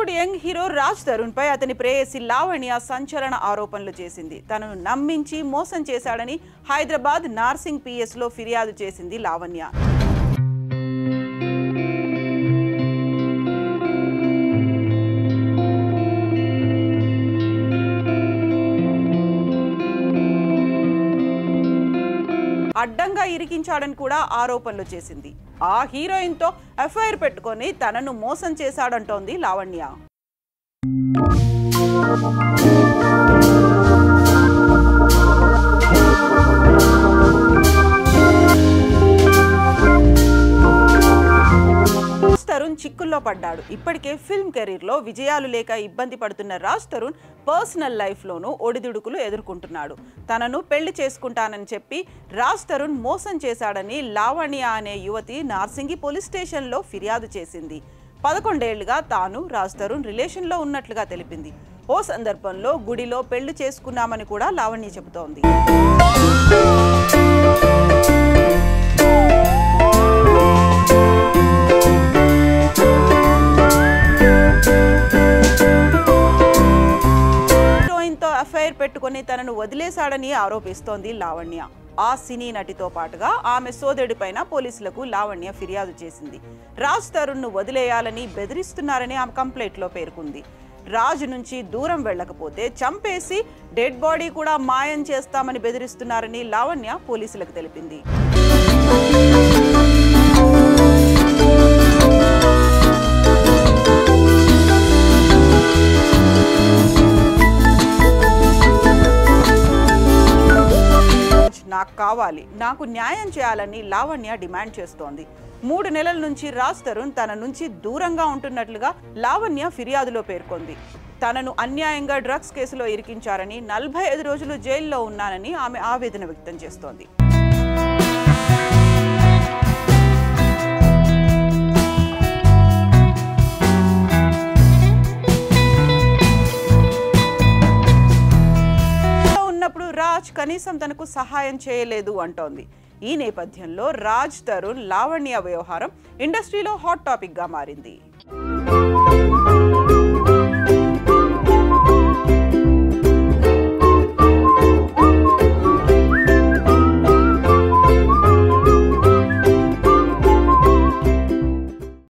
Bollywood young hero Raj Tarun పై అతని ప్రేయసి లావణ్య సంచలన ఆరోపణలు చేసింది. తనను నమ్మించి మోసం చేశాడని హైదరాబాద్ నార్సింగ్ పిఎస్ లో ఫిర్యాదు చేసింది లావణ్య. అడ్డంగా ఇరికించాడని కూడా ఆరోపణలు చేసింది. ఆ హీరోయిన్ తో ఎఫ్ఐఆర్ పెట్టుకొని తనను మోసం చేశాడంటోంది లావణ్య. తరుణ్ చిక్కుల్లో పడ్డాడు. ఇప్పటికే ఫిల్మ్ కెరీర్ లో విజయాలు లేక ఇబ్బంది పడుతున్న రాజ్ తరుణ్ పర్సనల్ లైఫ్ లోనూ ఒడిదుడుకులు ఎదుర్కొంటున్నాడు. తనను పెళ్లి చేసుకుంటానని చెప్పి రాజ్ తరుణ్ మోసం చేశాడని లావణ్య అనే యువతి నార్సింగి పోలీస్ స్టేషన్ లో ఫిర్యాదు చేసింది. 11 ఏళ్లుగా తాను రాజ్ తరుణ్ రిలేషన్ లో ఉన్నట్లుగా తెలిపింది. ఓ సందర్భంలో గుడిలో పెళ్లి చేసుకున్నామని కూడా లావణ్య చెబుతోంది. ఎఫ్ఐఆర్ పెట్టుకుని తనను వదిలేశాడని ఆరోపిస్తోంది లావణ్య. ఆ సినీ నటితో పాటుగా ఆమె సోదరుడిపైన పోలీసులకు లావణ్య ఫిర్యాదు చేసింది. రాజ్ తరుణ్ ను వదిలేయాలని బెదిరిస్తున్నారని ఆమె కంప్లైంట్ లో పేర్కొంది. రాజ్ నుంచి దూరం వెళ్ళకపోతే చంపేసి డెడ్ బాడీ కూడా మాయం చేస్తామని బెదిరిస్తున్నారని లావణ్య పోలీసులకు తెలిపింది. నాకు కావాలి, నాకు న్యాయం చేయాలని లావణ్య డిమాండ్ చేస్తోంది. 3 నెలల నుంచి రాజ్ తరుణ్ తన నుంచి దూరంగా ఉంటున్నట్లుగా లావణ్య ఫిర్యాదులో పేర్కొంది. తనను అన్యాయంగా డ్రగ్స్ కేసులో ఇరికించారని, 45 రోజులు జైల్లో ఉన్నానని ఆమె ఆవేదన వ్యక్తం చేస్తోంది. రాజ్ కనీసం తనకు సహాయం చేయలేదు అంటోంది. ఈ నేపథ్యంలో రాజ్ తరుణ్ లావణ్య వ్యవహారం ఇండస్ట్రీలో హాట్ టాపిక్ గా మారింది.